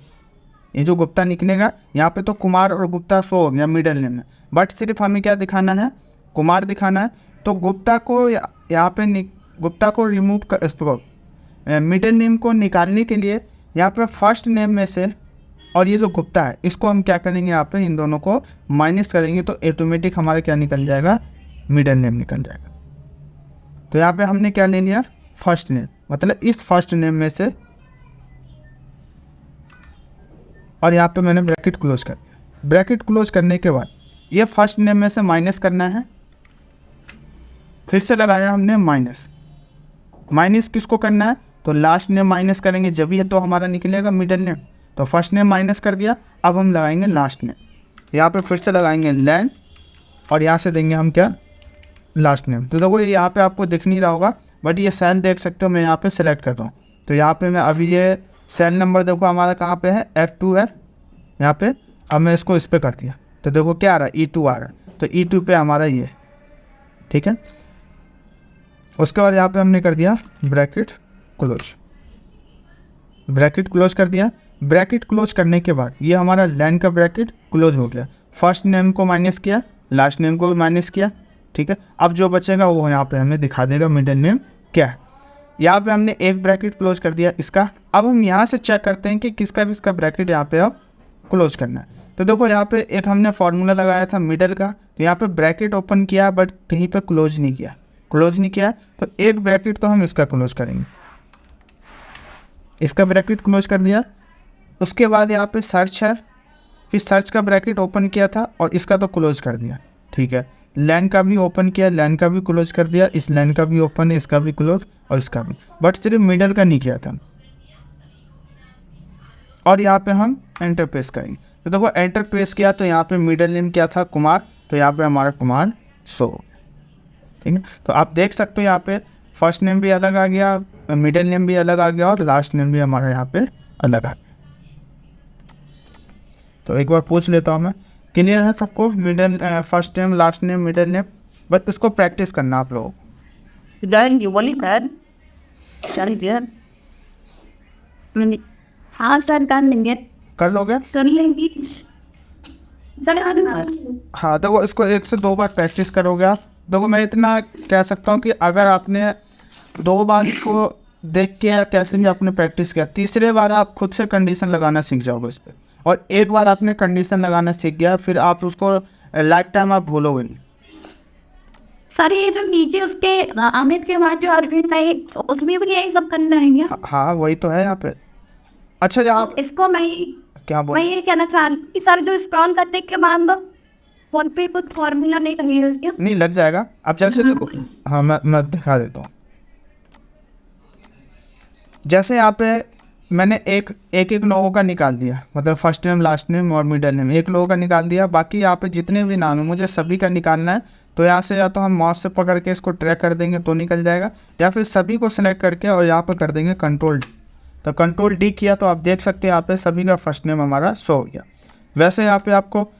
ये जो गुप्ता निकलेगा यहाँ पे, तो कुमार और गुप्ता शो हो गया मिडल नेम में, बट सिर्फ हमें क्या दिखाना है, कुमार दिखाना है। तो गुप्ता को यहाँ पे गुप्ता को रिमूव कर, इसको मिडल नेम को निकालने के लिए यहाँ पे फर्स्ट नेम में से और ये जो गुप्ता है इसको हम क्या करेंगे, यहाँ पे इन दोनों को माइनस करेंगे, तो ऑटोमेटिक हमारा क्या निकल जाएगा, मिडल नेम निकल जाएगा। तो यहाँ पे हमने क्या ले लिया, फर्स्ट नेम, मतलब इस फर्स्ट नेम में से, और यहाँ पे मैंने ब्रैकेट क्लोज कर दिया। ब्रैकेट क्लोज करने के बाद ये फर्स्ट नेम में से माइनस करना है, फिर से लगाया हमने माइनस। माइनस किसको करना है, तो लास्ट नेम माइनस करेंगे, जब ये तो हमारा निकलेगा मिडल नेम। तो फर्स्ट नेम माइनस कर दिया, अब हम लगाएंगे लास्ट नेम। यहाँ पे फिर से लगाएंगे लैन, और यहाँ से देंगे हम क्या, लास्ट नेम। तो देखो यहाँ पे आपको दिख नहीं रहा होगा, बट ये सेल देख सकते हो, मैं यहाँ पे सेलेक्ट कर रहा हूँ। तो यहाँ पे मैं अभी ये सेल नंबर देखो हमारा कहाँ पे है, F2 है यहाँ पे। अब मैं इसको इस पर कर दिया, तो देखो क्या आ रहा है, E2 आ रहा है। तो E2 पे हमारा ये, ठीक है। उसके बाद यहाँ पे हमने कर दिया ब्रैकेट क्लोज। ब्रैकेट क्लोज कर दिया। ब्रैकेट क्लोज करने के बाद ये हमारा लाइन का ब्रैकेट क्लोज हो गया। फर्स्ट नेम को माइनस किया, लास्ट नेम को भी माइनस किया, ठीक है। अब जो बचेगा वो यहाँ पे हमें दिखा देगा मिडिल नेम क्या है। यहाँ पे हमने एक ब्रैकेट क्लोज कर दिया इसका। अब हम यहाँ से चेक करते हैं कि किसका ब्रैकेट यहाँ पे अब क्लोज करना है। तो देखो यहाँ पे एक हमने फार्मूला लगाया था मिडल का, तो यहाँ पे ब्रैकेट ओपन किया बट कहीं पे क्लोज नहीं किया, तो एक ब्रैकेट तो हम इसका क्लोज करेंगे। इसका ब्रैकेट क्लोज कर दिया। उसके बाद यहाँ पे सर्च है, फिर सर्च का ब्रैकेट ओपन किया था और इसका तो क्लोज कर दिया, ठीक है। लाइन का भी ओपन किया, लाइन का भी क्लोज कर दिया, इस लाइन का भी ओपन है, इसका भी क्लोज और इसका भी, बट सिर्फ मिडल का नहीं किया था। और यहाँ पे हम एंटर प्रेस करेंगे। तो देखो एंटर प्रेस किया तो यहाँ पे मिडल नेम क्या था, कुमार, तो यहाँ पे हमारा कुमार शो, ठीक है। तो आप देख सकते हो यहाँ पे फर्स्ट नेम भी अलग आ गया, मिडल नेम भी अलग आ गया और लास्ट नेम भी हमारा यहाँ पे अलग आ गया। तो एक बार पूछ लेता हूँ मैं, क्लियर है सबको, middle first name, last name, middle name? बस इसको प्रैक्टिस करना आप लोगों को। हाँ सर, कर लेंगे। कर लोगे? कर लेंगे सर। हाँ देखो इसको 1 से 2 बार प्रैक्टिस करोगे आप। देखो मैं इतना कह सकता हूँ कि अगर आपने 2 बार को देख के या कैसे भी आपने प्रैक्टिस किया, तीसरे बार आप खुद से कंडीशन लगाना सीख जाओगे इस पर। और एक बार आपने कंडीशन लगाना सीख गया फिर आप उसको लाइफ टाइम आप भूलोगे नहीं। सर ये जो नीचे उसके अमित के बाद जो अर्जुन है उसमें भी यही सब करना है क्या? हाँ वही तो है यहाँ पे। अच्छा आप इसको मैं ये कहना चाह रही हूँ कि सर जो स्क्रॉल करने के बाद फोन पे कुछ फॉर्मूला नहीं लगेगा क्या? नहीं लग जाएगा। अब जैसे देखो, हाँ मैं दिखा देता हूँ। जैसे यहाँ पे मैंने एक लोगों का निकाल दिया, मतलब फर्स्ट नेम, लास्ट नेम और मिडल नेम, एक लोगों का निकाल दिया। बाकी यहाँ पे जितने भी नाम है मुझे सभी का निकालना है। तो यहाँ से या तो हम माउस से पकड़ के इसको ट्रैक कर देंगे तो निकल जाएगा, या फिर सभी को सिलेक्ट करके और यहाँ पर कर देंगे कंट्रोल डी। तो कंट्रोल डी किया तो आप देख सकते हैं यहाँ पे सभी का फर्स्ट नेम हमारा शो हो गया। वैसे यहाँ पे आपको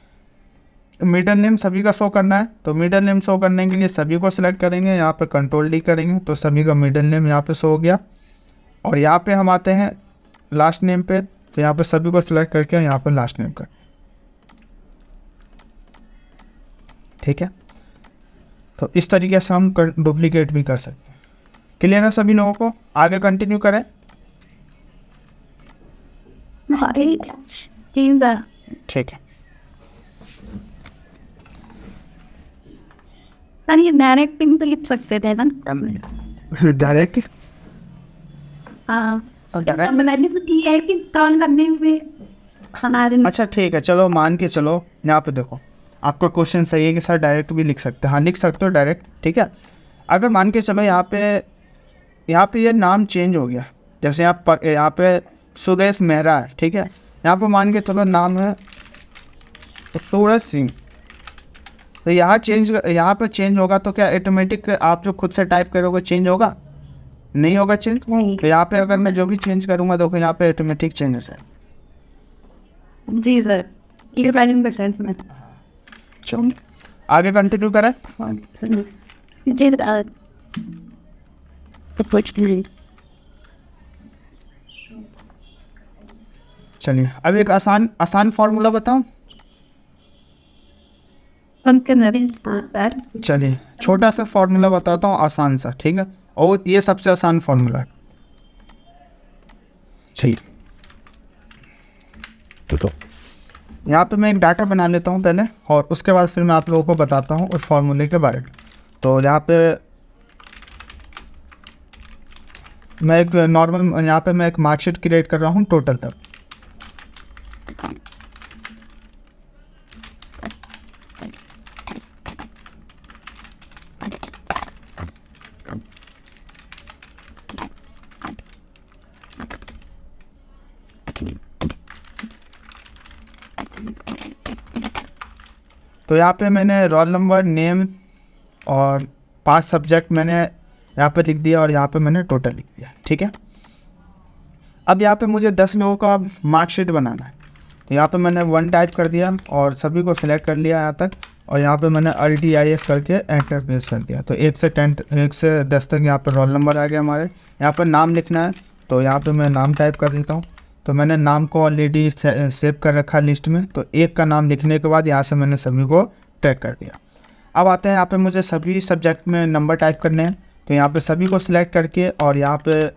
मिडल नेम सभी का शो करना है, तो मिडल नेम शो करने के लिए सभी को सिलेक्ट करेंगे, यहाँ पे कंट्रोल डी करेंगे तो सभी का मिडल नेम यहाँ पे शो हो गया। और यहाँ पे हम आते हैं लास्ट नेम पे, तो यहाँ पे सभी को सिलेक्ट करके यहाँ पे लास्ट नेम कर, ठीक है। तो इस तरीके से हम डुप्लीकेट भी कर सकते हैं। क्लियर है सभी लोगों को? आगे कंटिन्यू करें? ठीक है। सर ये डायरेक्ट पिन तो लिख सकते थे ना? डायरेक्ट? हाँ, मैंने तो किया है कि टर्न करने में हमारे। अच्छा ठीक है, चलो मान के चलो यहाँ पे देखो आपका क्वेश्चन सही है कि सर डायरेक्ट भी लिख सकते हैं। हाँ लिख सकते हो डायरेक्ट, ठीक है। अगर मान के चलो यहाँ पे ये नाम चेंज हो गया, जैसे यहाँ पे सुरेश मेहरा है, ठीक है। यहाँ पे मान के चलो नाम है सूरज सिंह, तो यहाँ पर चेंज होगा तो क्या ऑटोमेटिक आप जो खुद से टाइप करोगे चेंज होगा? नहीं होगा चेंज। नहीं। तो यहाँ पे अगर मैं जो भी चेंज करूँगा तो यहाँ पे ऑटोमेटिक चेंज हो जाए। जी सर, ये 5% में। चलो आगे कंटिन्यू करें। जी सर। चलिए अब एक आसान फार्मूला बताऊं। सर चलिए छोटा सा फार्मूला बताता हूँ आसान सा, ठीक है, और ये सबसे आसान फार्मूला है। चलिए तो यहाँ पे मैं एक डाटा बना लेता हूँ पहले, और उसके बाद फिर मैं आप लोगों को बताता हूँ उस फार्मूले के बारे में। तो यहाँ पे मैं एक मार्कशीट क्रिएट कर रहा हूँ टोटल तक। तो यहाँ पे मैंने रोल नंबर, नेम और 5 सब्जेक्ट मैंने यहाँ पे लिख दिया, और यहाँ पे मैंने टोटल लिख दिया, ठीक है। अब यहाँ पे मुझे 10 लोगों का मार्कशीट बनाना है। तो यहाँ पे मैंने 1 टाइप कर दिया और सभी को सिलेक्ट कर लिया यहाँ तक, और यहाँ पे मैंने RTIS करके एंटर प्रेस कर दिया। तो 1 से 10 तक यहाँ पे रोल नंबर आ गया हमारे। यहाँ पर नाम लिखना है, तो यहाँ पे मैं नाम टाइप कर देता हूँ। तो मैंने नाम को ऑलरेडी सेव कर रखा लिस्ट में, तो 1 का नाम लिखने के बाद यहाँ से मैंने सभी को टैग कर दिया। अब आते हैं यहाँ पे मुझे सभी सब्जेक्ट में नंबर टाइप करने हैं। तो यहाँ पे सभी को सिलेक्ट करके, और यहाँ पे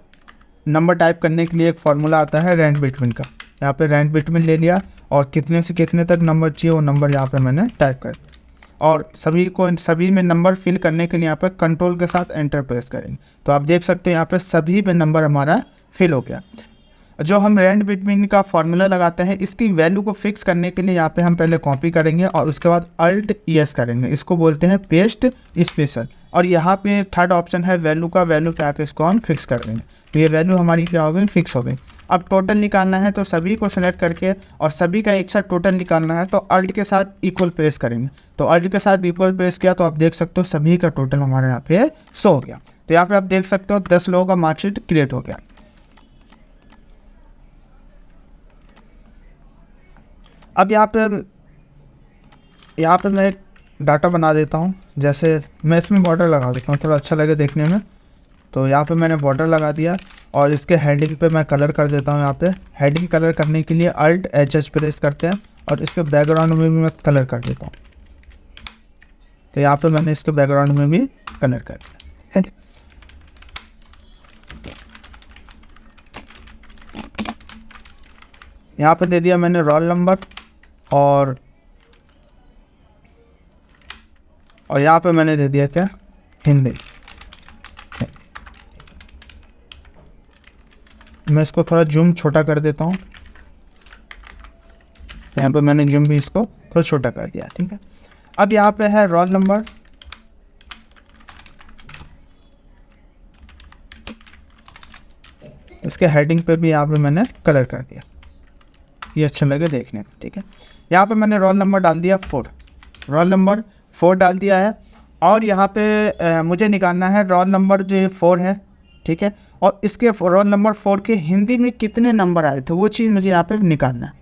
नंबर टाइप करने के लिए एक फार्मूला आता है रैंक बिटवीन का। यहाँ पे रैंक बिटवीन ले लिया, और कितने से कितने तक नंबर चाहिए वो नंबर यहाँ पे मैंने टाइप कर दिया। और सभी में नंबर फिल करने के लिए यहाँ पे कंट्रोल के साथ एंटर प्रेस करेंगे। तो आप देख सकते हैं यहाँ पे सभी में नंबर हमारा फिल हो गया। जो हम रैंक बिटवीन का फार्मूला लगाते हैं, इसकी वैल्यू को फिक्स करने के लिए यहाँ पे हम पहले कॉपी करेंगे और उसके बाद Alt+ES करेंगे। इसको बोलते हैं पेस्ट स्पेशल। और यहाँ पे थर्ड ऑप्शन है वैल्यू का, वैल्यू पे आके इसको हम फिक्स कर देंगे। तो ये वैल्यू हमारी क्या हो गई, फिक्स हो गई। अब टोटल निकालना है, तो सभी को सेलेक्ट करके और सभी का एक साथ टोटल निकालना है, तो Alt के साथ इक्वल प्रेस करेंगे। तो Alt के साथ इक्वल प्रेस किया तो आप देख सकते हो सभी का टोटल हमारे यहाँ पे शो हो गया। तो यहाँ पे आप देख सकते हो 10 लोगों का मार्कशीट क्रिएट हो गया। अब यहाँ पे मैं एक डाटा बना देता हूँ। जैसे मैं इसमें बॉर्डर लगा देता हूँ, थोड़ा अच्छा लगे देखने में। तो यहाँ पे मैंने बॉर्डर लगा दिया, और इसके हेडिंग पे मैं कलर कर देता हूँ। यहाँ पे हेडिंग कलर करने के लिए Alt+H प्रेस करते हैं, और इसके बैकग्राउंड में भी मैं कलर कर देता हूँ। तो यहाँ पे मैंने इसके बैकग्राउंड में भी कलर कर दिया। यहाँ पे दे दिया मैंने रोल नंबर, और यहाँ पे मैंने दे दिया क्या, हिंदी। मैं इसको थोड़ा जूम छोटा कर देता हूँ। यहाँ पे मैंने जूम भी इसको थोड़ा छोटा कर दिया, ठीक है। अब यहाँ पे है रोल नंबर, इसके हेडिंग पे भी यहाँ पे मैंने कलर कर दिया, ये अच्छा लगे देखने में, ठीक है। यहाँ पे मैंने रोल नंबर डाल दिया 4, रोल नंबर 4 डाल दिया है। और यहाँ पे मुझे निकालना है रोल नंबर जो 4 है, ठीक है, और इसके रोल नंबर 4 के हिंदी में कितने नंबर आए थे वो चीज़ मुझे यहाँ पे निकालना है।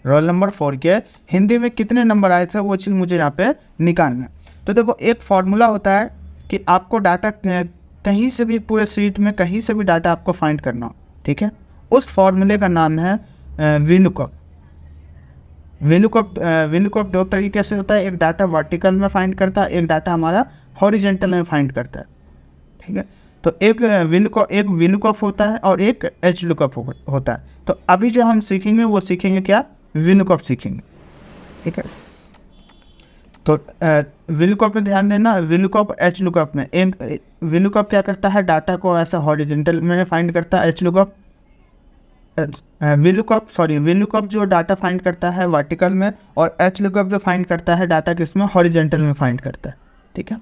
रोल नंबर 4 के हिंदी में कितने नंबर आए थे वो चीज़ मुझे यहाँ पे निकालना है। तो देखो एक फार्मूला होता है कि आपको डाटा कहीं से भी पूरे शीट में कहीं से भी डाटा आपको फाइंड करना हो, ठीक है। उस फार्मूले का नाम है VLOOKUP। VLOOKUP 2 तरीके से होता है, एक डाटा वर्टिकल में फाइंड करता है, एक डाटा हमारा हॉरिजेंटल में फाइंड करता है, ठीक है। तो एक VLOOKUP होता है और एक HLOOKUP होता है। तो अभी जो हम सीखेंगे वो सीखेंगे क्या, VLOOKUP सीखेंगे, ठीक है। तो VLOOKUP में ध्यान देना, VLOOKUP HLOOKUP में VLOOKUP क्या करता है, डाटा को ऐसा हॉरिजेंटल में फाइंड करता है। VLOOKUP जो डाटा फाइंड करता है वर्टिकल में, और HLOOKUP जो फाइंड करता है डाटा किसमें, हॉरिजेंटल में फाइंड करता है, ठीक है।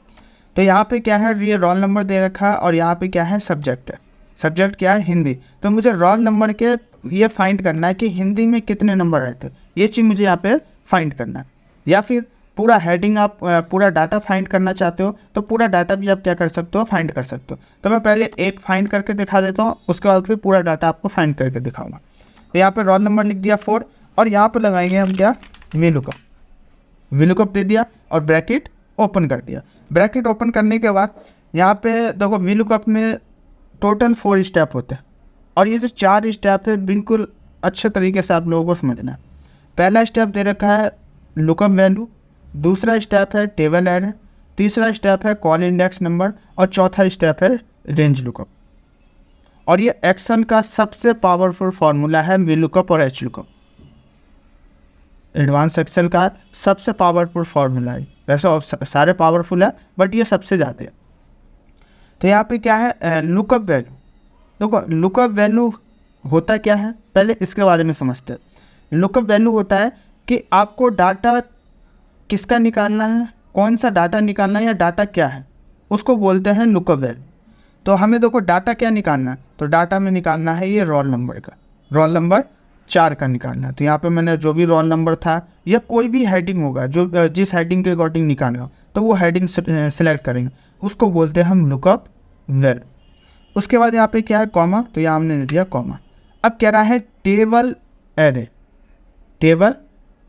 तो यहाँ पे क्या है, ये रोल नंबर दे रखा है, और यहाँ पे क्या है, सब्जेक्ट है। सब्जेक्ट क्या है, हिंदी। तो मुझे रोल नंबर के ये फाइंड करना है कि हिंदी में कितने नंबर आए थे, ये चीज़ मुझे यहाँ पे फाइंड करना है। या फिर पूरा हेडिंग आप पूरा डाटा फाइंड करना चाहते हो तो पूरा डाटा भी आप क्या कर सकते हो, फाइंड कर सकते हो। तो मैं पहले एक फाइंड करके दिखा देता हूँ, उसके बाद फिर पूरा डाटा आपको फाइंड करके दिखाऊंगा। तो यहाँ पे रोल नंबर लिख दिया 4 और यहाँ पे लगाएंगे हम क्या, वीलुकअप दे दिया और ब्रैकेट ओपन कर दिया। ब्रैकेट ओपन करने के बाद यहाँ पे देखो वीलुकअप में टोटल 4 स्टेप होते हैं और ये जो 4 स्टेप है बिल्कुल अच्छे तरीके से आप लोगों को समझना है। पहला स्टेप दे रखा है लुकअप वैल्यू, दूसरा स्टेप है टेबल एरे, तीसरा स्टेप है कॉल इंडेक्स नंबर और चौथा स्टेप है रेंज लुकअप। और ये एक्शन का सबसे पावरफुल फार्मूला है वीलुकअप और एच लुकअप। एडवांस एक्सेल का सबसे पावरफुल फार्मूला है, वैसे सारे पावरफुल है बट ये सबसे ज़्यादा है। तो यहाँ पे क्या है लुकअप वैल्यू। देखो लुकअप वैल्यू होता क्या है, पहले इसके बारे में समझते हैं। लुकअप वैल्यू होता है कि आपको डाटा किसका निकालना है, कौन सा डाटा निकालना है या डाटा क्या है, उसको बोलते हैं लुकअप वैल्यू। तो हमें देखो डाटा क्या निकालना है, तो डाटा में निकालना है ये रोल नंबर का, रोल नंबर 4 का निकालना है। तो यहाँ पे मैंने जो भी रोल नंबर था या कोई भी हेडिंग होगा जो जिस हेडिंग के अकॉर्डिंग निकालना तो वो हेडिंग सेलेक्ट करेंगे, उसको बोलते हैं हम लुकअप वैल्यू। उसके बाद यहाँ पे क्या है कॉमा, तो यहाँ हमने दिया कॉमा। अब कह रहा है table array. Table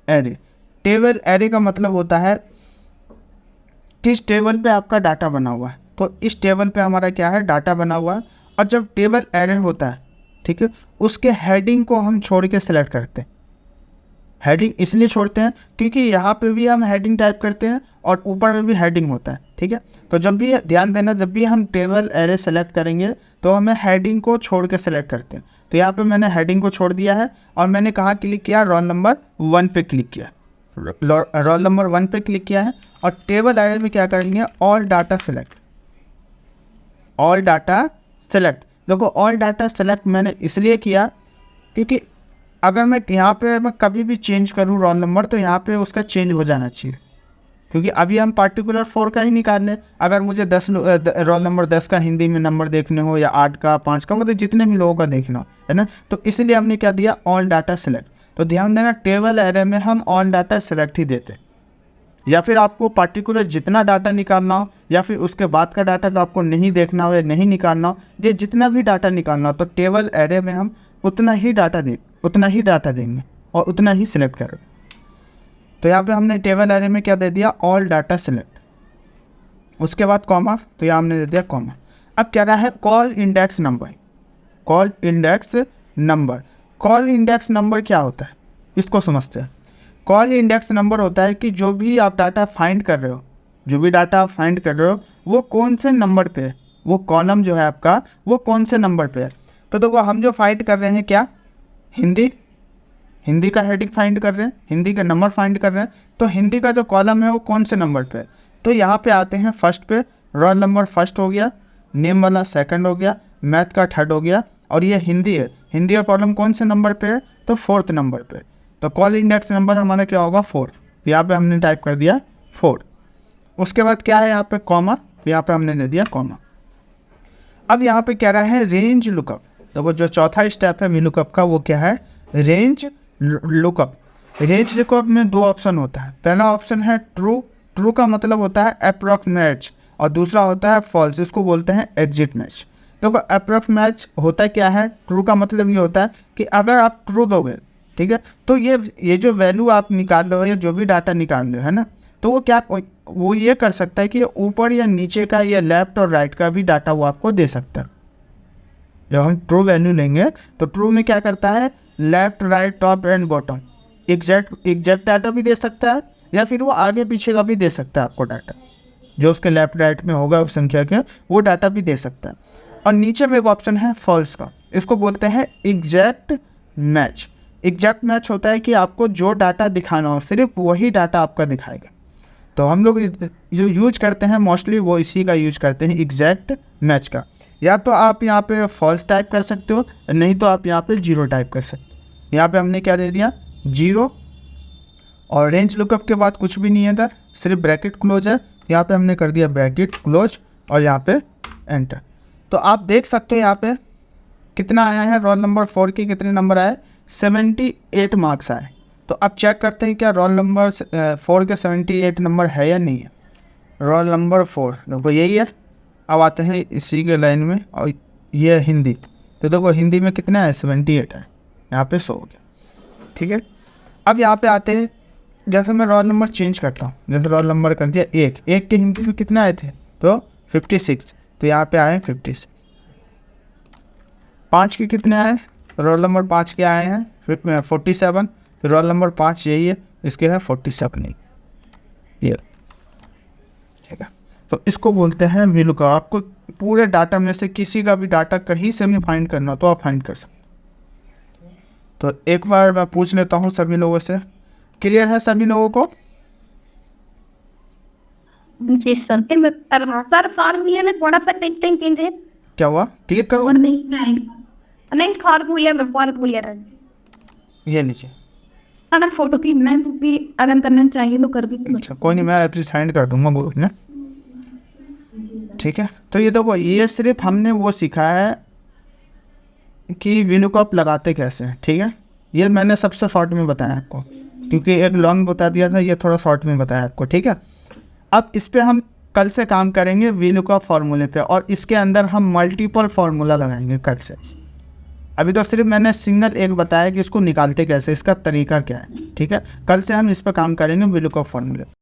array, table array का मतलब होता है किस टेबल पे आपका डाटा बना हुआ है, तो इस टेबल पे हमारा क्या है डाटा बना हुआ है। और जब टेबल एरे होता है, ठीक है, उसके हेडिंग को हम छोड़ के सिलेक्ट करते हैं। हेडिंग इसलिए छोड़ते हैं क्योंकि यहाँ पे भी हम हेडिंग टाइप करते हैं और ऊपर में भी हेडिंग होता है, ठीक है। तो जब भी ध्यान देना, जब भी हम टेबल एरे सेलेक्ट करेंगे तो हमें हेडिंग को छोड़ के सिलेक्ट करते हैं। तो यहाँ पे मैंने हेडिंग को छोड़ दिया है और मैंने कहाँ क्लिक किया, रोल नंबर 1 पे क्लिक किया, रोल नंबर 1 पे क्लिक किया है। और टेबल एरे में क्या करेंगे, all data select, all data select. देखो ऑल डाटा सेलेक्ट मैंने इसलिए किया क्योंकि अगर मैं यहाँ पे मैं कभी भी चेंज करूँ रोल नंबर तो यहाँ पे उसका चेंज हो जाना चाहिए, क्योंकि अभी हम पार्टिकुलर 4 का ही निकाल लें। अगर मुझे रोल नंबर 10 का हिंदी में नंबर देखने हो या 8 का 5 का, मतलब जितने भी लोगों का देखना हो, है ना, तो इसलिए हमने क्या दिया, ऑल डाटा सेलेक्ट। तो ध्यान देना टेबल एरे में हम ऑल डाटा सेलेक्ट ही देते, या फिर आपको पार्टिकुलर जितना डाटा निकालना हो या फिर उसके बाद का डाटा तो आपको नहीं देखना हो या नहीं निकालना हो, ये जितना भी डाटा निकालना हो तो टेबल एरे में हम उतना ही डाटा देंगे और उतना ही सिलेक्ट करेंगे। तो यहाँ पे हमने टेबल एरे में क्या दे दिया, ऑल डाटा सिलेक्ट। उसके बाद कॉमा, तो यहाँ हमने दे दिया कॉमा। अब क्या रहा है call index number. Call index number, call index number क्या होता है इसको समझते हैं। कॉल इंडेक्स नंबर होता है कि जो भी आप डाटा फाइंड कर रहे हो, जो भी डाटा आप फाइंड कर रहे हो वो कौन से नंबर पे है, वो कॉलम जो है आपका वो कौन से नंबर पे है। तो देखो हम जो फाइंड कर रहे हैं क्या, हिंदी का हेडिंग फाइंड कर रहे हैं, हिंदी का नंबर फाइंड कर रहे हैं। तो हिंदी का जो कॉलम है वो कौन से नंबर पे है, तो यहाँ पे आते हैं फर्स्ट पे, रोल नंबर फर्स्ट हो गया, नेम वाला सेकंड हो गया, मैथ का थर्ड हो गया, और ये हिंदी है, हिंदी का कॉलम कौन से नंबर पे है, तो 4th नंबर पे। तो कॉल इंडेक्स नंबर हमारा क्या होगा 4, यहाँ पे हमने टाइप कर दिया 4। उसके बाद क्या है यहाँ पे कॉमा, तो यहाँ पे हमने दे दिया कॉमा। अब यहाँ पे कह रहा है रेंज लुकअप। तो वो जो चौथा स्टेप है वीलुकअप का वो क्या है, रेंज लुकअप। रेंज लुकअप में 2 ऑप्शन होता है। पहला ऑप्शन है ट्रू, ट्रू का मतलब होता है अप्रॉक्स मैच, और दूसरा होता है फॉल्स, इसको बोलते हैं एग्जिट मैच। तो अप्रॉक्स मैच होता क्या है, ट्रू का मतलब ये होता है कि अगर आप ट्रू दोगे, ठीक है, तो ये जो वैल्यू आप निकाल रहे हो या जो भी डाटा निकाल रहे हो, है ना, तो वो क्या वो ये कर सकता है कि ऊपर या नीचे का या लेफ्ट और राइट का भी डाटा वो आपको दे सकता है। जब हम ट्रू वैल्यू लेंगे तो ट्रू में क्या करता है, left right top and bottom exact data भी दे सकता है, या फिर वो आगे पीछे का भी दे सकता है आपको डाटा, जो उसके लेफ्ट राइट में होगा उस संख्या के, वो डाटा भी दे सकता है। और नीचे में एक ऑप्शन है फॉल्स का, इसको बोलते हैं एग्जैक्ट मैच। एग्जैक्ट मैच होता है कि आपको जो डाटा दिखाना हो सिर्फ वही डाटा आपका दिखाएगा। तो हम लोग जो यूज करते हैं मोस्टली वो इसी का यूज करते हैं, एग्जैक्ट मैच का। या तो आप यहाँ पे फॉल्स टाइप कर सकते हो, नहीं तो आप यहाँ पे 0 टाइप कर सकते हो। यहाँ पे हमने क्या दे दिया 0, और रेंज लुकअप के बाद कुछ भी नहीं है इधर, सिर्फ ब्रैकेट क्लोज है। यहाँ पे हमने कर दिया ब्रैकेट क्लोज और यहाँ पे एंटर। तो आप देख सकते हो यहाँ पे कितना आया है, रोल नंबर 4 के कितने नंबर आए, 78 मार्क्स आए। तो अब चेक करते हैं क्या रोल नंबर 4 के 78 नंबर है या नहीं है। रोल नंबर 4 देखो यही है। अब आते हैं इसी के लाइन में, और ये है हिंदी। तो देखो हिंदी में कितना है, 78 है, यहाँ पे 100 हो गया। ठीक है, अब यहाँ पे आते हैं, जैसे मैं रोल नंबर चेंज करता हूँ, जैसे रोल नंबर कर दिया 1 के हिंदी में कितना आए थे, तो 56, तो यहाँ पे आए 56। 5 के कितने आए, रोल नंबर 5 के आए हैं 47, तो रोल नंबर 5 यही है, इसके है 47 नहीं ये। ठीक है, तो इसको बोलते हैं VLOOKUP। आपको पूरे डाटा में से किसी का भी डाटा कहीं से भी फाइंड करना तो आप फाइंड कर सकते। तो एक बार मैं पूछ लेता हूँ सभी लोगों से, क्लियर है सभी लोगों को? जी सर, फिर मैं सर फार्मूले में थोड़ा सा टेंशन कीजिए। क्या हुआ, क्लियर करो। और नहीं फार्मूले में ये लीजिए। अगर फोटो की मैं भी अगर करना चाहिए तो कर भी। अच्छा कोई नहीं, मैं आपसे साइन कर दूंगा ग्रुप में। ठीक है, तो ये देखो ये सिर्फ हमने वो सीखा है कि VLOOKUP लगाते कैसे हैं। ठीक है, ये मैंने सबसे शॉर्ट में बताया आपको, क्योंकि एक लॉन्ग बता दिया था, ये थोड़ा शॉर्ट में बताया आपको। ठीक है, अब इस पे हम कल से काम करेंगे VLOOKUP फार्मूले पे, और इसके अंदर हम मल्टीपल फार्मूला लगाएंगे कल से। अभी तो सिर्फ मैंने सिंगल एक बताया कि इसको निकालते कैसे, इसका तरीका क्या है। ठीक है, कल से हम इस पर काम करेंगे VLOOKUP फार्मूले।